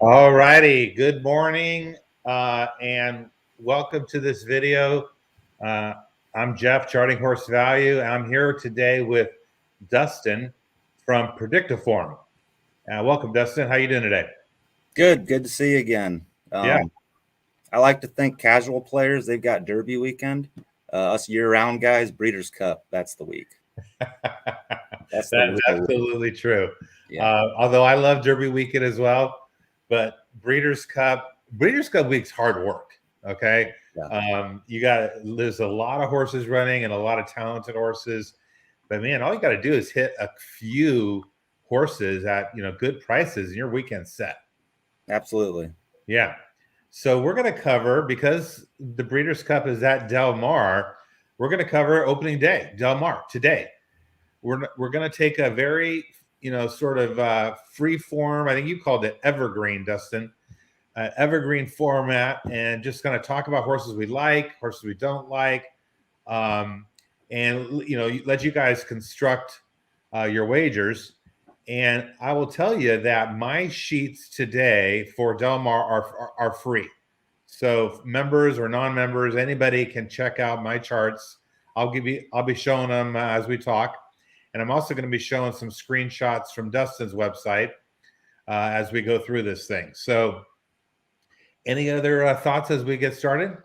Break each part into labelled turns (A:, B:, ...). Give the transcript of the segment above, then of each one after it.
A: All righty. Good morning and welcome to this video. Uh, I'm Jeff, Charting Horse Value, and I'm here today with Dustin from Predictiform. Welcome, Dustin. How you doing today?
B: Good to see you again.
A: Yeah,
B: I like to think casual players, they've got Derby weekend. Us year-round guys, Breeders' Cup, that's the week. That's the
A: that's
B: real week.
A: absolutely true.
B: Yeah,
A: Although I love Derby weekend as well, but Breeders' Cup week's hard work. Okay,
B: yeah,
A: there's a lot of horses running and a lot of talented horses. But man, all you got to do is hit a few horses at good prices, and your weekend's set.
B: absolutely.
A: Yeah. So we're going to cover, because the Breeders' Cup is at Del Mar. We're going to cover opening day, Del Mar today. We're going to take a very sort of free form. I think you called it evergreen, Dustin. Evergreen format, and just going to talk about horses we like, horses we don't like. And let you guys construct your wagers. And I will tell you that my sheets today for Del Mar are free. So members or non-members, anybody can check out my charts. I'll be showing them as we talk, and I'm also going to be showing some screenshots from Dustin's website as we go through this thing. So, any other thoughts as we get started?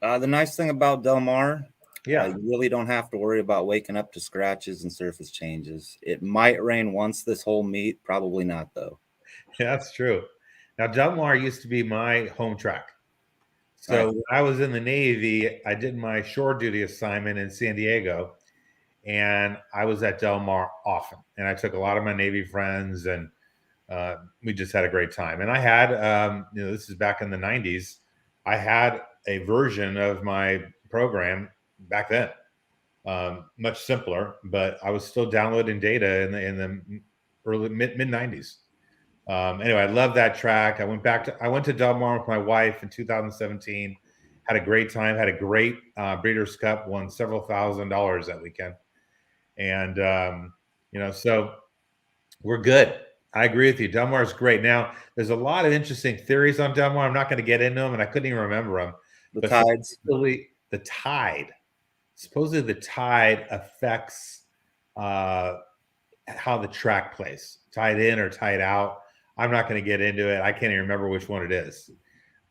B: The nice thing about Del Mar,
A: Yeah.
B: you really don't have to worry about waking up to scratches and surface changes. It might rain once this whole meet, probably not though.
A: Yeah, that's true. Now, Del Mar used to be my home track. So
B: Nice.
A: when I was in the Navy, I did my shore duty assignment in San Diego, and I was at Del Mar often. And I took a lot of my Navy friends, and we just had a great time. And I had, this is back in the 90s, I had a version of my program back then, much simpler, but I was still downloading data in the early mid 90s. Anyway, I love that track. I went to Del Mar with my wife in 2017. Had a great time. Had a great Breeders' Cup. Won several $1,000s that weekend. And so we're good. I agree with you. Del Mar is great. Now, there's a lot of interesting theories on Del Mar. I'm not going to get into them, and I couldn't even remember them.
B: The
A: But
B: tides.
A: supposedly the tide affects how the track plays, tied in or tied out. I'm not going to get into it. I can't even remember which one it is.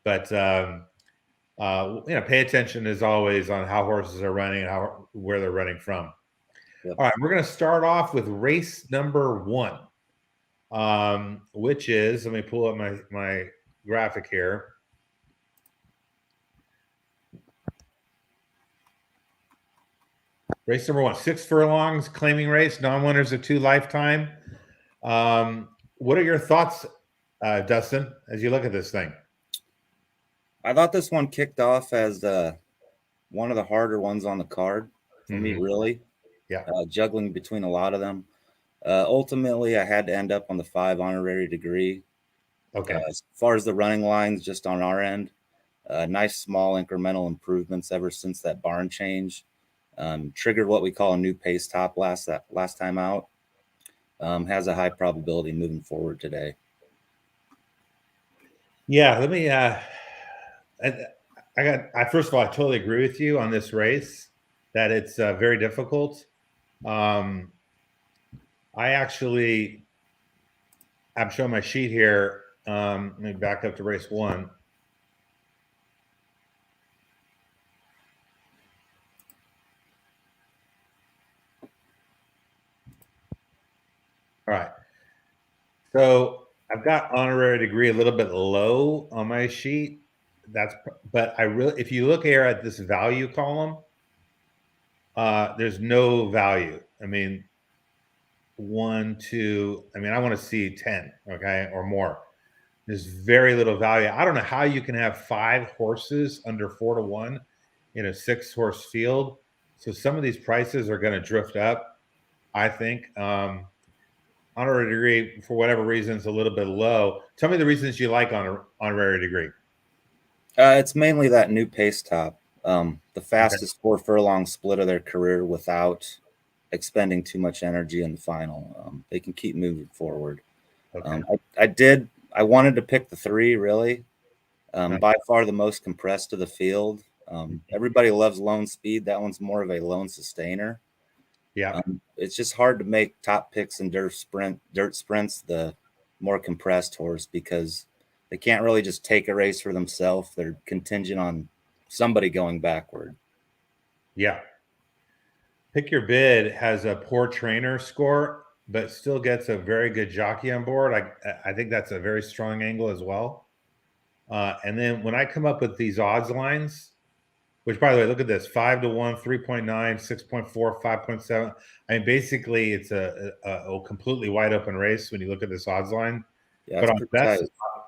A: But pay attention as always on how horses are running and where they're running from.
B: Yep.
A: All right, we're going to start off with race number 1, which is, let me pull up my graphic here. Race number 1, 6 furlongs, claiming race, non-winners of 2 lifetime. What are your thoughts, Dustin, as you look at this thing?
B: I thought this one kicked off as one of the harder ones on the card for me, really.
A: Yeah.
B: Juggling between a lot of them. Ultimately, I had to end up on the 5 honorary degree.
A: Okay.
B: As far as the running lines, just on our end, nice small incremental improvements ever since that barn change. Triggered what we call a new pace top last time out. Has a high probability moving forward today.
A: Yeah, let me. First of all, I totally agree with you on this race that it's very difficult. I'm showing my sheet here. Let me back up to race 1. All right. So I've got honorary degree a little bit low on my sheet. But if you look here at this value column, there's no value. I mean, 1, 2. I mean, I want to see 10, okay, or more. There's very little value. I don't know how you can have 5 horses under 4 to 1 in a 6-horse field. So some of these prices are going to drift up, I think. Honorary degree, for whatever reason, is a little bit low. Tell me the reasons you like honorary degree.
B: It's mainly that new pace top. The fastest 4 furlong split of their career without expending too much energy in the final. They can keep moving forward.
A: Okay.
B: I wanted to pick the 3 really.
A: Uh,
B: By far the most compressed of the field.
A: mhm.
B: Everybody loves Lone Speed. That one's more of a lone sustainer.
A: Yeah.
B: It's just hard to make top picks and dirt sprints the more compressed horse because they can't really just take a race for themselves. They're contingent on somebody going backward.
A: Yeah. Pick Your Bid has a poor trainer score, but still gets a very good jockey on board. I think that's a very strong angle as well. And then when I come up with these odds lines, which by the way, look at this 5-1, 3.9, 6.4, 5.7. I mean, basically, it's a completely wide open race when you look at this odds line.
B: Yeah,
A: But
B: it's
A: on
B: pretty
A: best,
B: tight.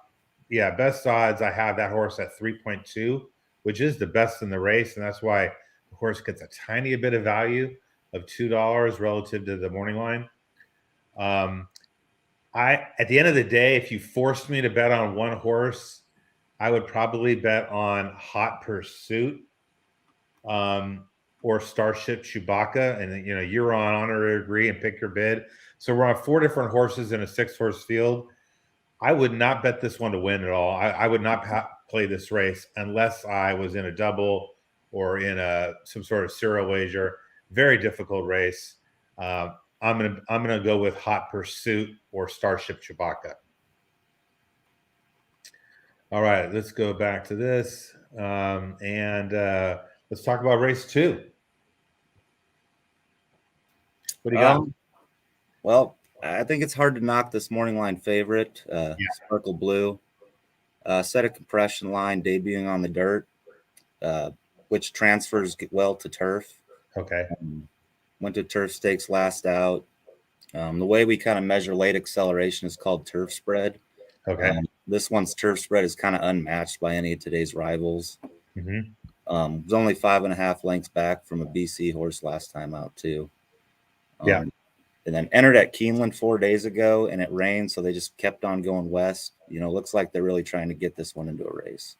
A: yeah, best odds, I have that horse at 3.2, which is the best in the race. And that's why the horse gets a tiny bit of value of $2 relative to the morning line. At the end of the day, if you forced me to bet on one horse, I would probably bet on Hot Pursuit, or Starship Chewbacca, and you're on honorary agree and Pick Your Bid. So we're on 4 different horses in a 6-horse field. I would not bet this one to win at all. I would not play this race unless I was in a double or in some sort of serial wager. Very difficult race. I'm gonna go with Hot Pursuit or Starship Chewbacca. All right, let's go back to this, and let's talk about race 2. What do you got?
B: Um, well, I think it's hard to knock this morning line favorite,
A: Yeah.
B: Sparkle Blue. Set a compression line debuting on the dirt, uh, which transfers well to turf.
A: Okay.
B: Went to turf stakes last out. The way we kind of measure late acceleration is called turf spread.
A: Okay.
B: This one's turf spread is kind of unmatched by any of today's rivals.
A: Mm-hmm.
B: It was only 5.5 lengths back from a BC horse last time out too.
A: Yeah.
B: And then entered at Keeneland 4 days ago, and it rained, so they just kept on going west. Looks like they're really trying to get this one into a race.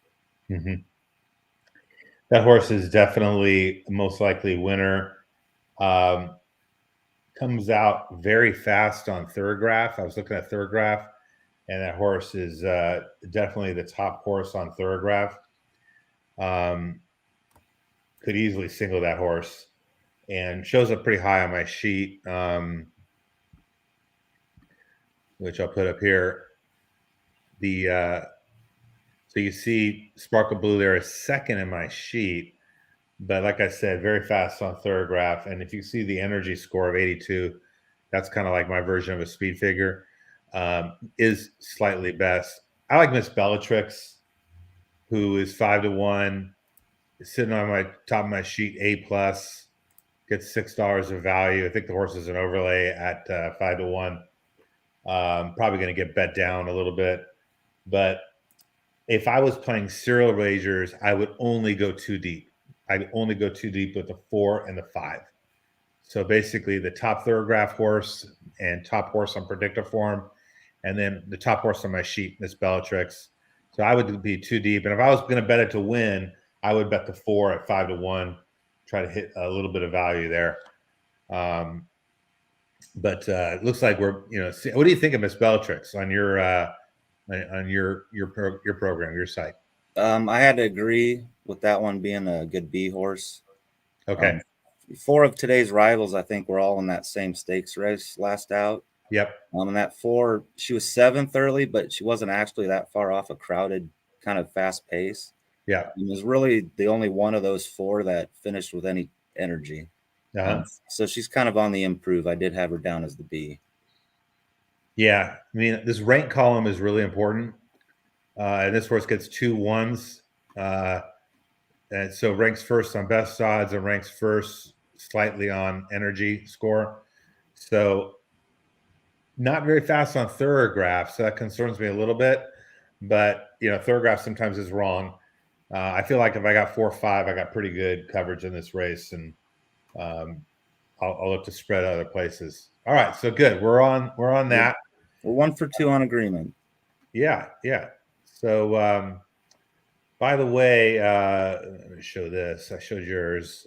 A: Mm-hmm. That horse is definitely most likely winner. Um, Comes out very fast on Thoroughgraph. I was looking at Thoroughgraph, and that horse is definitely the top horse on Thoroughgraph. Could easily single that horse, and shows up pretty high on my sheet, which I'll put up here. So you see Sparkle Blue there is second in my sheet, but like I said, very fast on Thoroughgraph. And if you see the energy score of 82, that's kind of like my version of a speed figure, is slightly best. I like Miss Bellatrix, who is 5-1, sitting on my top of my sheet, A+, gets $6 of value. I think the horse is an overlay at 5-1. Probably going to get bet down a little bit, but if I was playing serial wagers, I would only go too deep. I'd only go too deep with the 4 and the 5. So basically, the top Thoroughgraph horse and top horse on predictive form, and then the top horse on my sheet, Miss Bellatrix. So I would be too deep. And if I was going to bet it to win, I would bet the 4 at 5-1, try to hit a little bit of value there. But it looks like what do you think of Miss Bellatrix on your program, your site?
B: I had to agree with that one being a good B horse.
A: Okay.
B: 4 of today's rivals, I think, were all in that same stakes race last out.
A: Yep.
B: And that 4, she was 7th early, but she wasn't actually that far off a crowded, kind of fast pace.
A: Yeah.
B: It was really the only one of those 4 that finished with any energy.
A: Uh-huh.
B: So she's kind of on the improve. I did have her down as the B.
A: Yeah. I mean, this rank column is really important. And this horse gets 2 1s. And so ranks first on best odds and ranks first slightly on energy score. So not very fast on Thoroughgraph. So that concerns me a little bit. But, Thoroughgraph sometimes is wrong. I feel like if I got 4 or 5, I got pretty good coverage in this race. And I'll look to spread other places. All right. So good. We're on that.
B: We're 1 for 2 on agreement.
A: Yeah. Yeah. So, by the way, let me show this. I showed yours.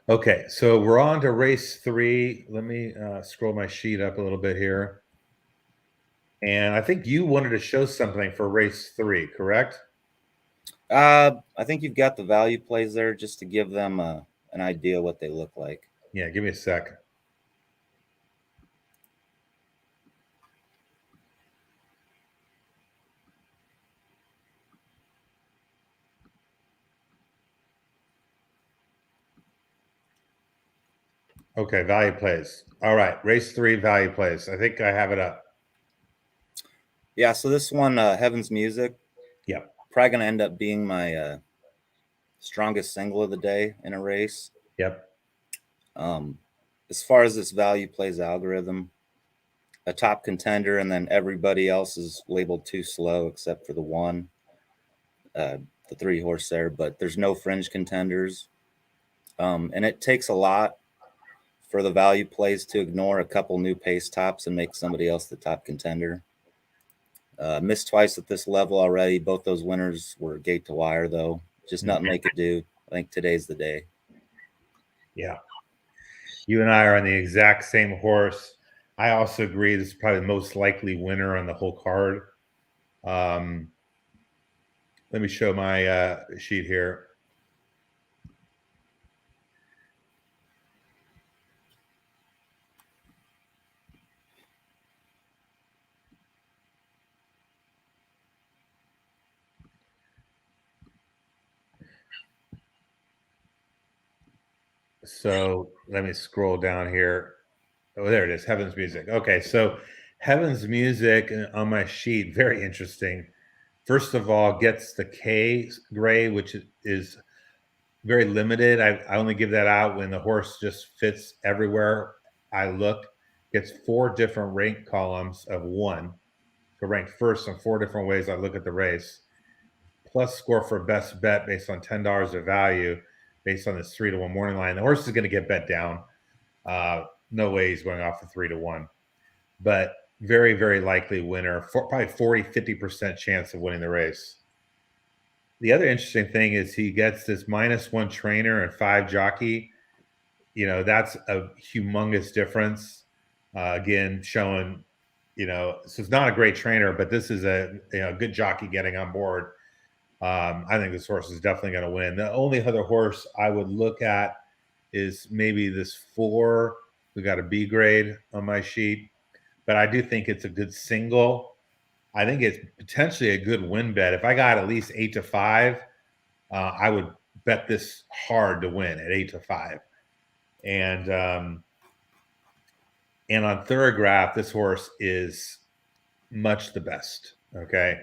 A: Okay, so we're on to race 3. Let me scroll my sheet up a little bit here. And I think you wanted to show something for race 3, correct?
B: I think you've got the value plays there just to give them an idea what they look like.
A: Yeah, give me a sec. Okay, value plays. All right, race 3 value plays. I think I have it up.
B: Yeah, so this one, Heaven's Music,
A: Yep.
B: probably going to end up being my strongest single of the day in a race.
A: Yep.
B: As far as this value plays algorithm, a top contender, and then everybody else is labeled too slow except for the 3 horse there, but there's no fringe contenders. And it takes a lot for the value plays to ignore a couple new pace tops and make somebody else the top contender. Missed twice at this level already. Both those winners were gate to wire, though. Just nothing they could do. I think today's the day.
A: Yeah. You and I are on the exact same horse. I also agree this is probably the most likely winner on the whole card. Let me show my sheet here. So let me scroll down here. Oh, there it is. Heaven's Music. Okay, so Heaven's Music on my sheet, very interesting. First of all, gets the K grade, which is very limited. I only give that out when the horse just fits everywhere I look. Gets 4 different rank columns of 1. So ranked first in 4 different ways I look at the race. Plus score for best bet based on $10 of value based on this 3-1 morning line. The horse is going to get bet down. No way he's going off for 3-1. But very, very likely winner. Probably 40-50% chance of winning the race. The other interesting thing is he gets this -1 trainer and 5 jockey. That's a humongous difference. Again, showing, so it's not a great trainer, but this is a good jockey getting on board. I think this horse is definitely going to win. The only other horse I would look at is maybe this 4. We got a B grade on my sheet, but I do think it's a good single. I think it's potentially a good win bet. If I got at least 8-5, I would bet this hard to win at 8-5. And on Thoroughgraph, this horse is much the best. Okay.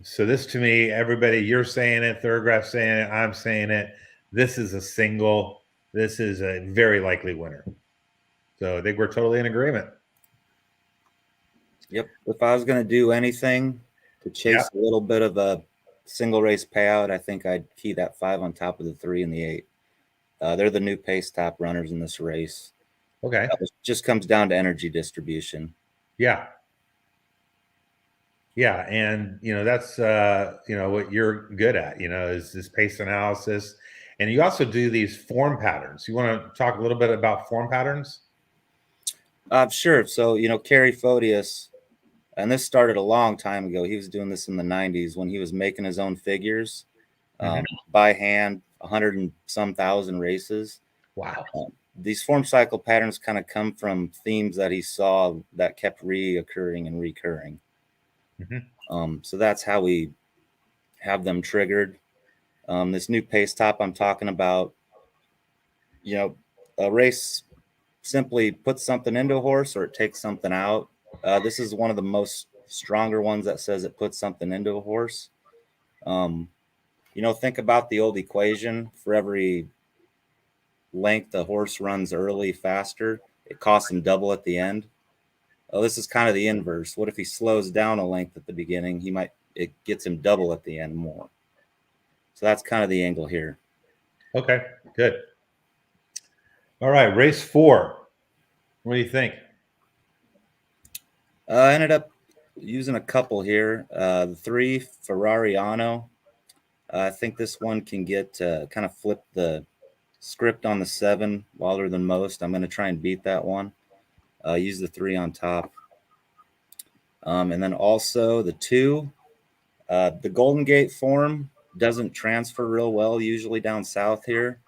A: So this to me, everybody, you're saying it, Thoroughgraph saying it, I'm saying it. This is a single. This is a very likely winner. So I think we're totally in agreement.
B: Yep. If I was going to do anything to chase a little bit of a single race payout, I think I'd key that 5 on top of the 3 and the 8. They're the new pace top runners in this race.
A: Okay.
B: It just comes down to energy distribution.
A: Yeah. Yeah. And, that's, what you're good at, is this pace analysis. And you also do these form patterns. You want to talk a little bit about form patterns?
B: Sure. So, Kerry Photius, and this started a long time ago. He was doing this in the 90s when he was making his own figures by hand, 100 and some thousand races.
A: Wow.
B: These form cycle patterns kind of come from themes that he saw that kept reoccurring and recurring. So that's how we have them triggered. This new pace top I'm talking about, a race simply puts something into a horse or it takes something out. This is one of the most stronger ones that says it puts something into a horse. Think about the old equation. For every length the horse runs early faster, it costs him double at the end. This is kind of the inverse. What if he slows down a length at the beginning? It gets him double at the end more. So that's kind of the angle here.
A: Okay, good. All right, race 4. What do you think?
B: I ended up using a couple here. The 3 Ferrariano. I think this one can get kind of flip the Script on the 7, wilder than most. I'm going to try and beat that one. Use the 3 on top. And then also the 2. The Golden Gate form doesn't transfer real well usually down south here.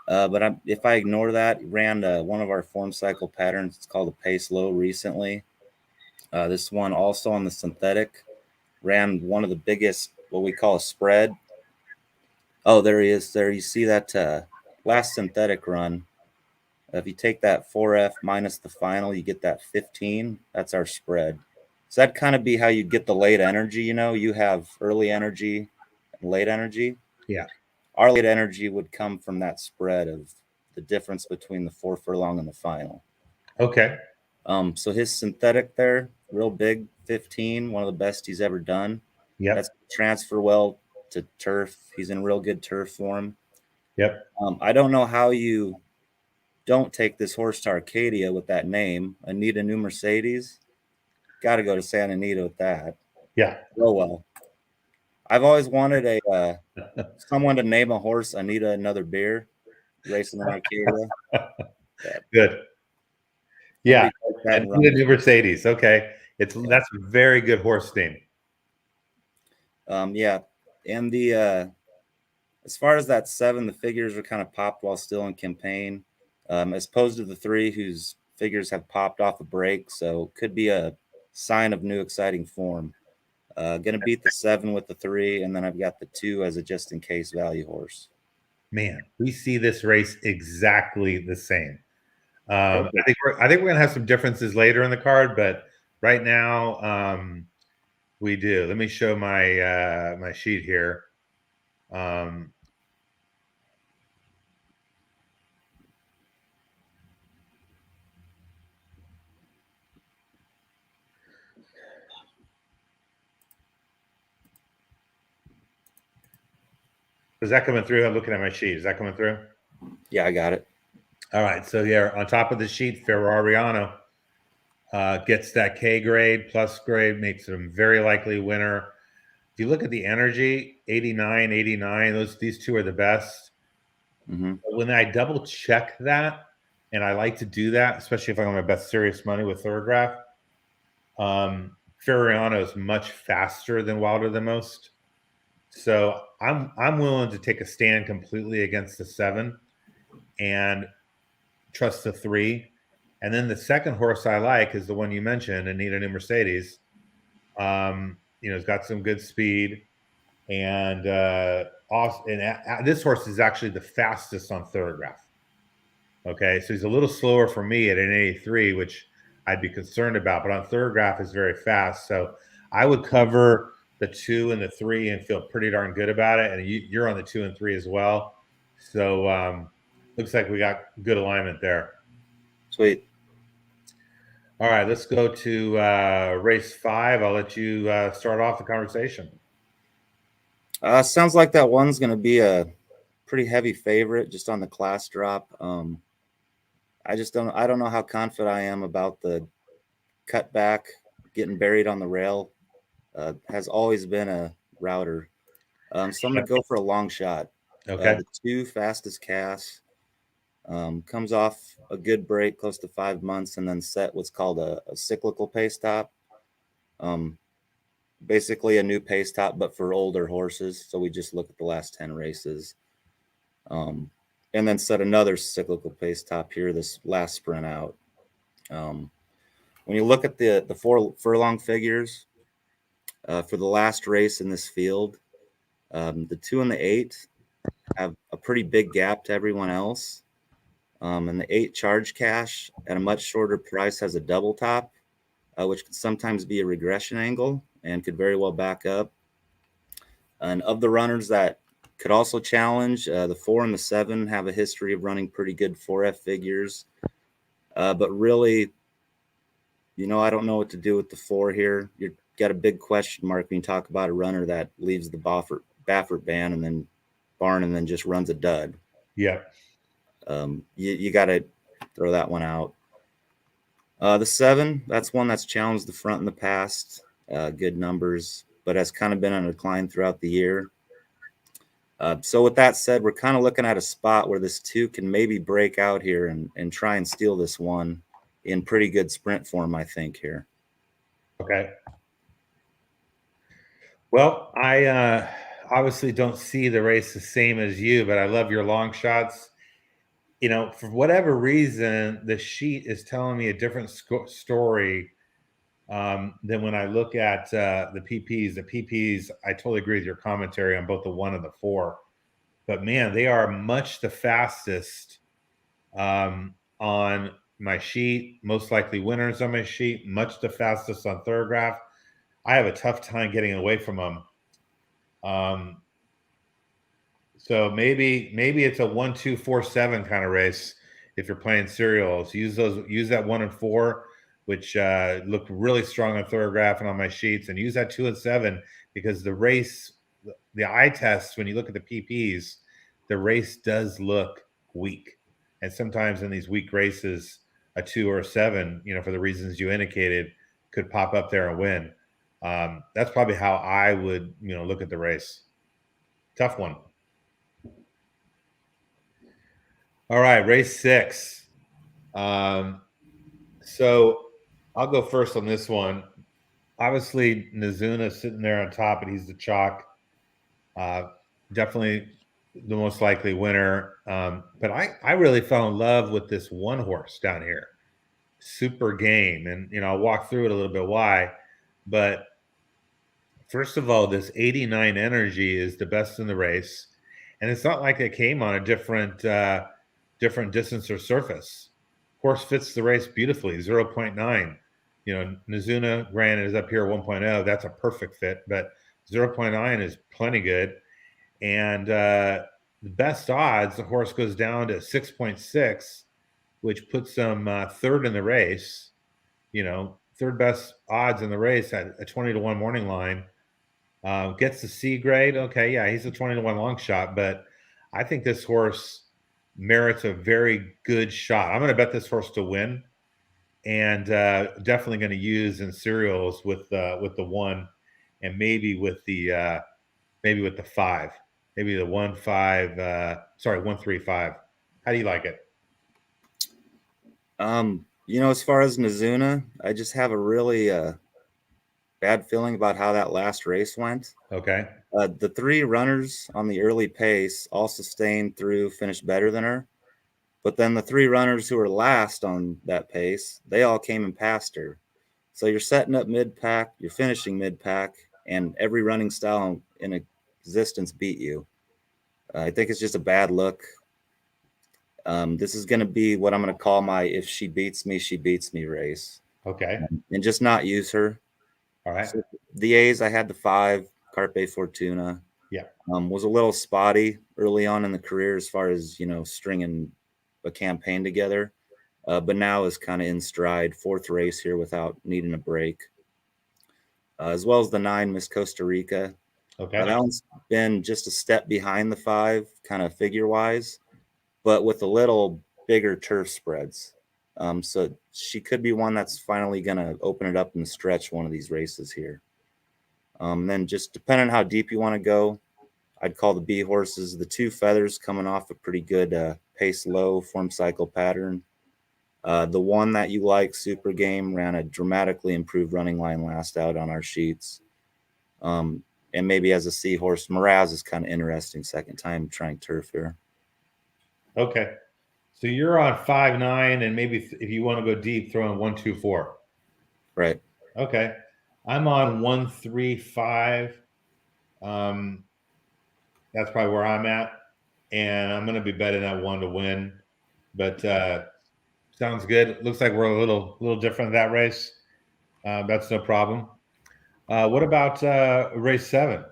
B: But if I ignore that, ran one of our form cycle patterns. It's called a pace low recently. This one also on the synthetic ran one of the biggest, what we call a spread. Oh, there he is. There you see that last synthetic run. If you take that 4F minus the final, you get that 15. That's our spread. So that'd kind of be how you get the late energy. You have early energy and late energy.
A: Yeah.
B: Our late energy would come from that spread of the difference between the 4 furlong and the final.
A: Okay.
B: So his synthetic there, real big, 15, one of the best he's ever done.
A: Yep.
B: That's transfer well to turf. He's in real good turf form.
A: Yep.
B: I don't know how you don't take this horse to Arcadia with that name, Anita New Mercedes. Got to go to Santa Anita with that.
A: Yeah.
B: Real well. I've always wanted someone to name a horse Anita Another Beer, racing in Arcadia.
A: Good. Yeah.
B: That
A: And
B: run.
A: the new Mercedes. Okay. That's a very good horse name.
B: Yeah. And the as far as that 7, the figures are kind of popped while still in campaign, as opposed to the 3 whose figures have popped off a break. So could be a sign of new exciting form. Going to beat the 7 with the 3, and then I've got the 2 as a just in case value horse.
A: Man, we see this race exactly the same. I think we're going to have some differences later in the card, but right now we do. Let me show my my sheet here. Is that coming through? I'm looking at my sheet. Is that coming through?
B: Yeah, I got it.
A: All right. So yeah, on top of the sheet, Ferrariano gets that K grade plus grade, makes him very likely winner. If you look at the energy, 89, 89, these two are the best.
B: Mm-hmm.
A: When I double check that, and I like to do that, especially if I'm on my best serious money with Thoroughgraph, Ferrariano is much faster than Wilder Than Most. So I'm willing to take a stand completely against the 7 and trust the 3. And then the second horse I like is the one you mentioned, Anita New Mercedes. It's got some good speed, and this horse is actually the fastest on Thoroughgraph. Okay, so he's a little slower for me at an 83, which I'd be concerned about, but on Thoroughgraph is very fast. So I would cover the 2 and the 3 and feel pretty darn good about it. And you're on the 2 and 3 as well. So looks like we got good alignment there.
B: Sweet.
A: All right, let's go to race 5. I'll let you start off the conversation.
B: Sounds like that one's going to be a pretty heavy favorite just on the class drop. I don't know how confident I am about the cutback getting buried on the rail. Has always been a router. So I'm going to go for a long shot.
A: Okay.
B: The 2 fastest Cass comes off a good break close to 5 months and then set what's called a cyclical pace top. Basically a new pace top, but for older horses. So we just look at the last 10 races. And then set another cyclical pace top here this last sprint out. When you look at the 4 furlong figures for the last race in this field, the 2 and the 8 have a pretty big gap to everyone else. And the 8 charge cash at a much shorter price has a double top, which could sometimes be a regression angle and could very well back up. And of the runners that could also challenge, the 4 and the 7 have a history of running pretty good 4F figures. But really, I don't know what to do with the 4 here. You've got a big question mark when you talk about a runner that leaves the Baffert barn and then just runs a dud.
A: Yeah.
B: You got to throw that one out. The 7, that's one that's challenged the front in the past. Good numbers, but has kind of been on a decline throughout the year. So with that said, we're kind of looking at a spot where this 2 can maybe break out here and try and steal this 1 in pretty good sprint form, I think, here.
A: Okay. Well, I obviously don't see the race the same as you, but I love your long shots. For whatever reason, the sheet is telling me a different story than when I look at the PPs. The PPs, I totally agree with your commentary on both the 1 and the 4. But man, they are much the fastest on my sheet. Most likely winners on my sheet. Much the fastest on Thorograph. I have a tough time getting away from them. So maybe it's a 1-2-4-7 kind of race. If you're playing serials, use that 1 and 4, which look really strong on Thorograph and on my sheets, and use that 2 and 7 because the race, the eye test, when you look at the PPs, the race does look weak, and sometimes in these weak races, a 2 or a 7, for the reasons you indicated, could pop up there and win. That's probably how I would, look at the race. Tough one. All right, race 6. So I'll go first on this one. Obviously, Nizuna sitting there on top, and he's the chalk. Definitely the most likely winner. But I really fell in love with this 1 horse down here, Super Game. And, I'll walk through it a little bit why. But first of all, this 89 energy is the best in the race. And it's not like it came on a different distance or surface. Horse fits the race beautifully, 0.9. Nizuna, granted, is up here 1.0. That's a perfect fit, but 0.9 is plenty good. And the best odds, the horse goes down to 6.6, which puts him third in the race. Third best odds in the race at a 20-1 morning line. Gets the C grade. Okay, yeah, he's a 20-1 long shot, but I think this horse merits a very good shot. I'm going to bet this horse to win, and definitely going to use in serials with the 1, and maybe with the 5, maybe the 1-5. 1-3-5. How do you like it?
B: As far as Nizuna, I just have a really bad feeling about how that last race went.
A: Okay.
B: The 3 runners on the early pace all sustained through, finished better than her. But then the 3 runners who were last on that pace, they all came and passed her. So you're setting up mid-pack, you're finishing mid-pack, and every running style in existence beat you. I think it's just a bad look. This is going to be what I'm going to call my if she beats me race.
A: Okay.
B: And just not use her.
A: All right.
B: So the A's, I had the 5, Carpe Fortuna.
A: Yeah.
B: Was a little spotty early on in the career as far as, stringing a campaign together. But now is kind of in stride, 4th race here without needing a break. As well as the 9, Miss Costa Rica.
A: Okay.
B: That one's been just a step behind the 5, kind of figure-wise, but with a little bigger turf spreads. So she could be one that's finally going to open it up and stretch one of these races here. Then just depending on how deep you want to go, I'd call the B horses the 2 feathers coming off a pretty good pace low form cycle pattern. The 1 that you like, Super Game, ran a dramatically improved running line last out on our sheets. And maybe as a C horse, Miraz is kind of interesting, second time trying turf here.
A: Okay. So you're on 5-9, and maybe if you want to go deep, throw in 1-2-4.
B: Right.
A: Okay. I'm on 1-3-5. That's probably where I'm at, and I'm going to be betting that 1 to win. But sounds good. Looks like we're a little different in that race. That's no problem. What about race 7?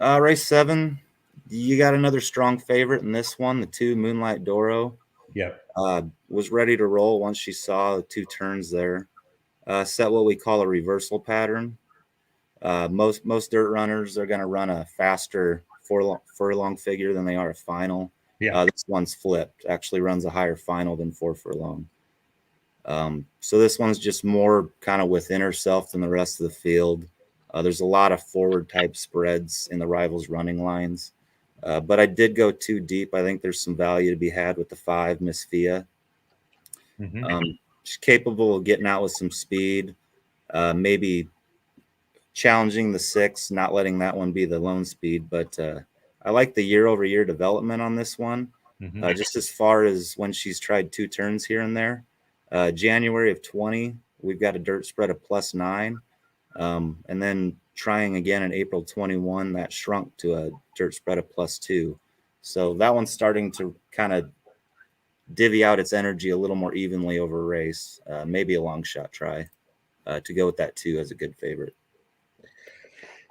B: Race 7, you got another strong favorite in this one, the 2, Moonlight Doro.
A: Yep.
B: Was ready to roll once she saw the 2 turns there. Set what we call a reversal pattern. Most dirt runners are going to run a faster furlong figure than they are a final.
A: Yeah.
B: This one's flipped. Actually runs a higher final than 4 furlong. So this one's just more kind of within herself than the rest of the field. There's a lot of forward type spreads in the rivals running lines. But I did go too deep. I think there's some value to be had with the 5 Miss Fia. She's capable of getting out with some speed, maybe challenging the 6, not letting that one be the lone speed. But I like the year-over-year development on this one. Just as far as when she's tried 2 turns here and there. January of 20, we've got a dirt spread of +9. And then trying again in April 21, that shrunk to a dirt spread of +2. So that one's starting to kind of divvy out its energy a little more evenly over a race. Maybe a long shot try to go with that 2 as a good favorite.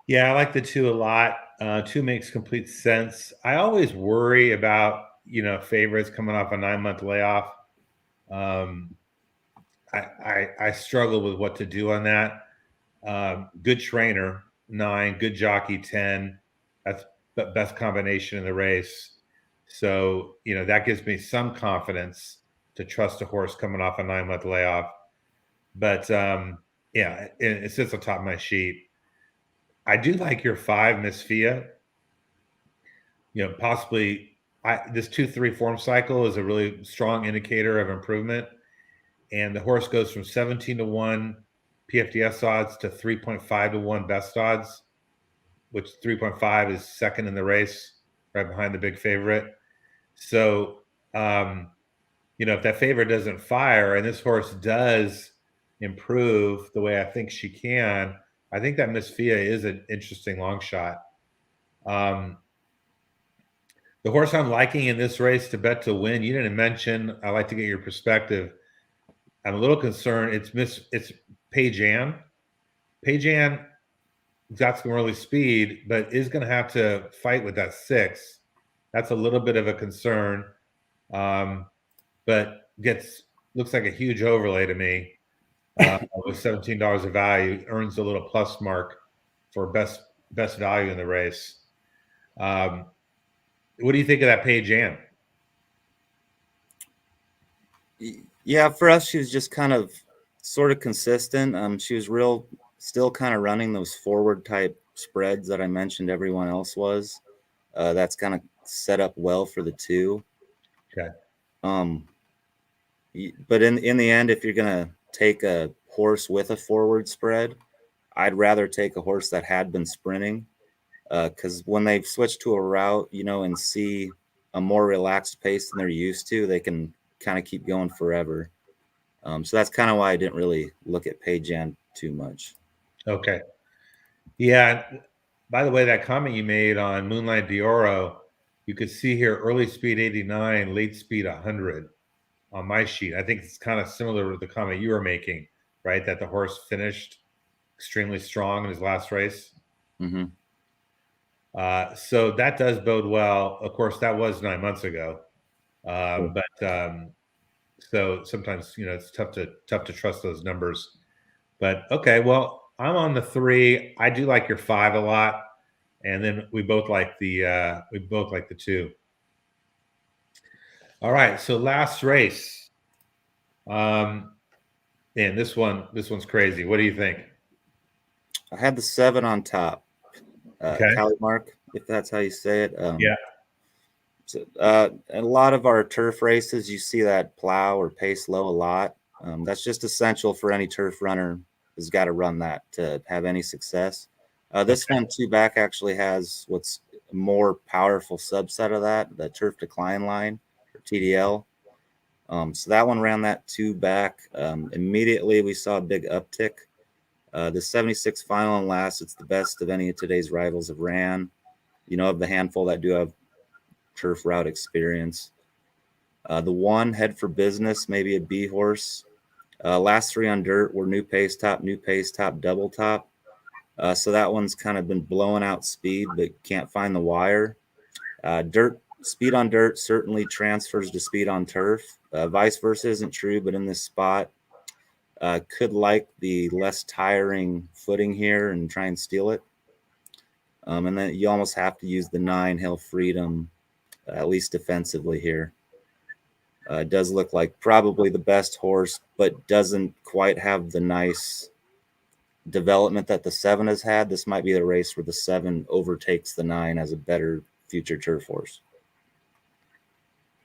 A: Yeah, I like the 2 a lot. 2 makes complete sense. I always worry about, favorites coming off a 9-month layoff. I struggle with what to do on that. Good trainer, 9, good jockey, 10. That's the best combination in the race. So, that gives me some confidence to trust a horse coming off a 9-month layoff. But yeah, it sits on top of my sheet. I do like your 5, Miss Fia. Possibly this 2-3 form cycle is a really strong indicator of improvement. And the horse goes from 17-1 PFDS odds to 3.5-1 best odds, which 3.5 is second in the race, right behind the big favorite. So, if that favorite doesn't fire and this horse does improve the way I think she can, I think that Miss Fia is an interesting long shot. The horse I'm liking in this race to bet to win, you didn't mention. I like to get your perspective. I'm a little concerned. It's Paige Ann. Paige Ann got some early speed, but is going to have to fight with that 6. That's a little bit of a concern, but looks like a huge overlay to me. With $17 of value, earns a little plus mark for best value in the race. What do you think of that Paige Ann?
B: Yeah, for us, she was just kind of sort of consistent. She was still kind of running those forward type spreads that I mentioned everyone else was. That's kind of set up well for the 2.
A: Okay.
B: But in the end, if you're going to take a horse with a forward spread, I'd rather take a horse that had been sprinting. Because when they've switched to a route, and see a more relaxed pace than they're used to, they can kind of keep going forever. So that's kind of why I didn't really look at Paige Ann too much.
A: Okay. Yeah. By the way, that comment you made on Moonlight D'Oro, you could see here early speed 89, late speed 100 on my sheet. I think it's kind of similar to the comment you were making, right? That the horse finished extremely strong in his last race.
B: Mm-hmm.
A: So that does bode well. Of course, that was 9 months ago.
B: Cool.
A: But so sometimes, it's tough to trust those numbers. But okay, well, I'm on the 3. I do like your 5 a lot. And then we both like the 2. All right, so last race. And this one's crazy. What do you think?
B: I had the 7 on top.
A: Okay.
B: Calumark, if that's how you say it.
A: Yeah.
B: So, in a lot of our turf races, you see that plow or pace low a lot. That's just essential for any turf runner has got to run that to have any success. This one, 2 back, actually has what's a more powerful subset of that, the turf decline line, or TDL. So that one ran that 2 back. Immediately, we saw a big uptick. The 76 final and last, it's the best of any of today's rivals have ran. Of the handful that do have turf route experience. The 1, Head for Business, maybe a B horse. Last 3 on dirt were new pace top, double top. So that one's kind of been blowing out speed, but can't find the wire. Speed on dirt certainly transfers to speed on turf. Vice versa isn't true, but in this spot, could like the less tiring footing here and try and steal it. And then you almost have to use the 9 Hill Freedom, at least defensively here. It does look like probably the best horse, but doesn't quite have the nice development that the 7 has had, this might be the race where the 7 overtakes the 9 as a better future turf horse.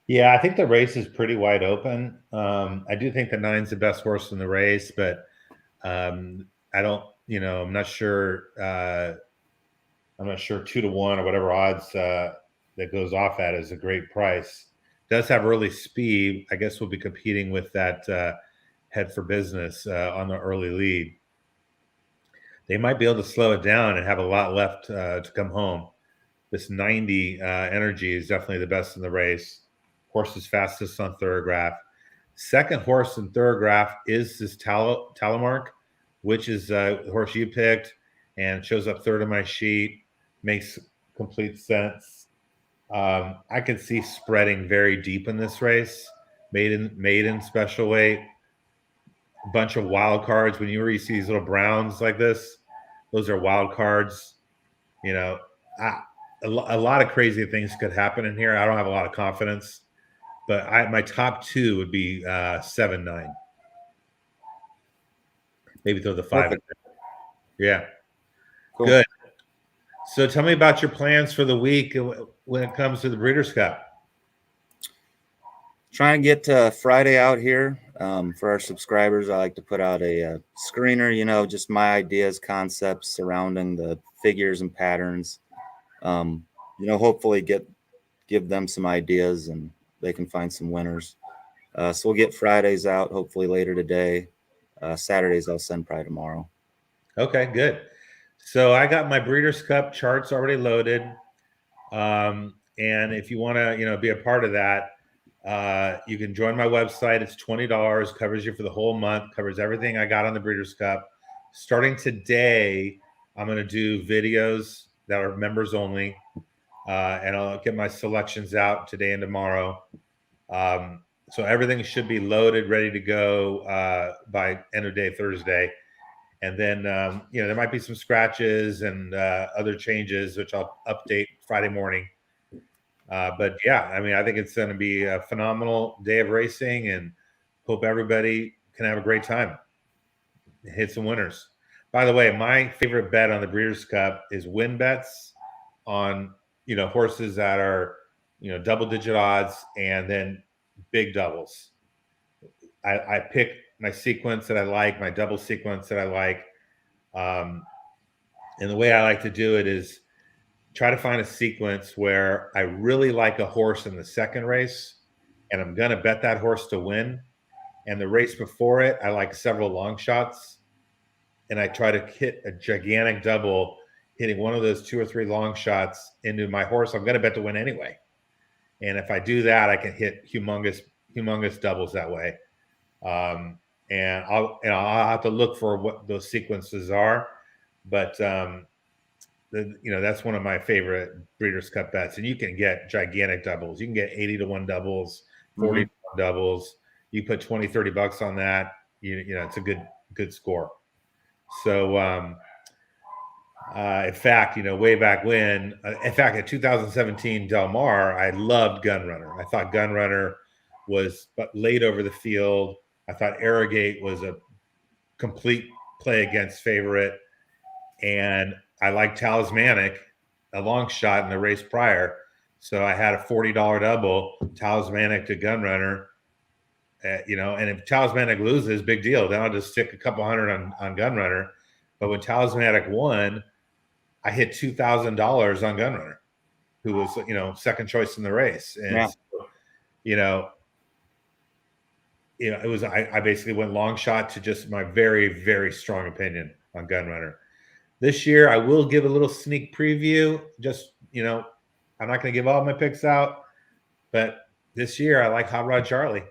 A: Yeah, I think the race is pretty wide open. I do think the 9's the best horse in the race, but I don't, I'm not sure. I'm not sure 2-1 or whatever odds that goes off at is a great price. Does have early speed. I guess we'll be competing with that head for business on the early lead. They might be able to slow it down and have a lot left to come home. This 90 energy is definitely the best in the race. Horse is fastest on Thoroughgraph. Second horse in Thoroughgraph is this Talamark, which is the horse you picked and shows up third on my sheet. Makes complete sense. I could see spreading very deep in this race. Maiden special weight, a bunch of wild cards. When you see these little browns like this, those are wild cards. A lot of crazy things could happen in here. I don't have a lot of confidence, but my top 2 would be 7-9. Maybe throw the 5 in there. Yeah. Cool. Good. So tell me about your plans for the week when it comes to the Breeders' Cup.
B: Trying to get Friday out here for our subscribers. I like to put out a screener, just my ideas, concepts surrounding the figures and patterns. Hopefully give them some ideas and they can find some winners. So we'll get Fridays out hopefully later today. Saturdays I'll send probably tomorrow.
A: Okay, good. So I got my Breeders' Cup charts already loaded. And if you want to, be a part of that, you can join my website. It's $20, covers you for the whole month, covers everything I got on the Breeders' Cup. Starting today, I'm going to do videos that are members only. And I'll get my selections out today and tomorrow. So everything should be loaded, ready to go by end of day Thursday. And then, there might be some scratches and other changes, which I'll update Friday morning. But yeah, I think it's going to be a phenomenal day of racing and hope everybody can have a great time. Hit some winners. By the way, my favorite bet on the Breeders' Cup is win bets on, horses that are, double-digit odds and then big doubles. I pick my sequence that I like, my double sequence that I like. And the way I like to do it is try to find a sequence where I really like a horse in the second race and I'm going to bet that horse to win. And the race before it, I like several long shots and I try to hit a gigantic double, hitting one of those 2 or 3 long shots into my horse I'm going to bet to win anyway. And if I do that, I can hit humongous doubles that way. And I'll have to look for what those sequences are, but that's one of my favorite Breeders' Cup bets. And you can get gigantic doubles. You can get 80-1 doubles, 40-1 doubles. You put $20-$30 on that. It's a good score. So, in fact, way back when, in 2017 Del Mar, I loved Gunrunner. I thought Gunrunner was laid over the field. I thought Arrogate was a complete play against favorite. And I liked Talismanic, a long shot in the race prior. So I had a $40 double, Talismanic to Gunrunner. And if Talismanic loses, big deal. Then I'll just stick a couple hundred on Gunrunner. But when Talismanic won, I hit $2,000 on Gunrunner, who was, second choice in the race. And, it was, I basically went long shot to just my very, very strong opinion on Gunrunner. This year, I will give a little sneak preview. Just, I'm not going to give all my picks out, but this year I like Hot Rod Charlie.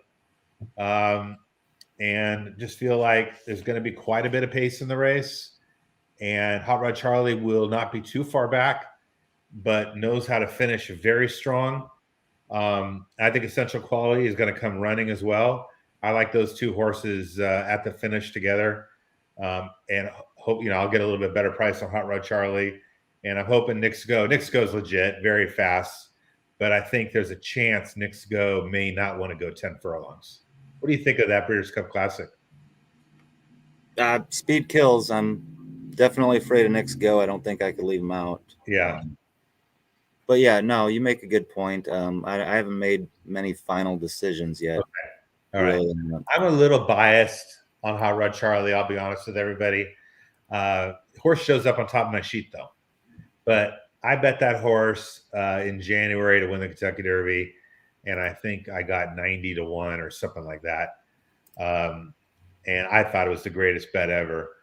A: And just feel like there's going to be quite a bit of pace in the race. And Hot Rod Charlie will not be too far back, but knows how to finish very strong. I think Essential Quality is going to come running as well. I like those 2 horses at the finish together. And hope, I'll get a little bit better price on Hot Rod Charlie. And I'm hoping Knicks Go's legit, very fast. But I think there's a chance Knicks Go may not want to go 10 furlongs. What do you think of that Breeders' Cup Classic?
B: Speed kills. I'm definitely afraid of Nick's go. I don't think I could leave him out.
A: Yeah.
B: But yeah, no, you make a good point. I haven't made many final decisions yet.
A: Okay. All right.
B: Really.
A: I'm a little biased on Hot Rod Charlie. I'll be honest with everybody. Horse shows up on top of my sheet though, but I bet that horse in January to win the Kentucky Derby, and I think I got 90-1 or something like that. And I thought it was the greatest bet ever.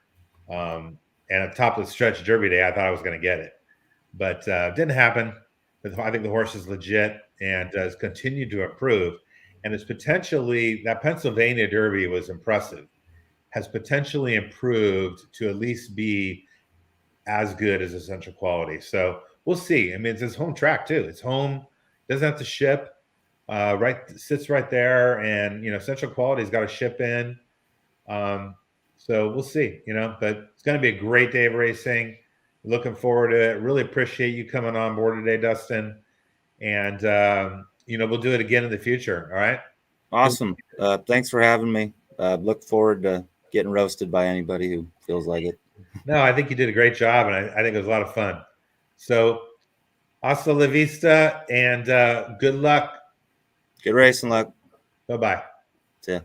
A: And at the top of the stretch Derby day, I thought I was going to get it, but didn't happen. But I think the horse is legit and has continued to improve. And it's potentially, that Pennsylvania Derby was impressive, has potentially improved to at least be as good as Essential Quality. So we'll see. I mean, it's his home track too. It's home, doesn't have to ship. Right, sits right there, and Essential Quality's got to ship in. So we'll see. But it's going to be a great day of racing. Looking forward to it. Really appreciate you coming on board today, Dustin. And we'll do it again in the future. All right.
B: Awesome. Thanks for having me. Look forward to getting roasted by anybody who feels like it.
A: No, I think you did a great job, and I think it was a lot of fun. So, hasta la vista, and good luck.
B: Good racing luck.
A: Bye-bye.
B: See ya.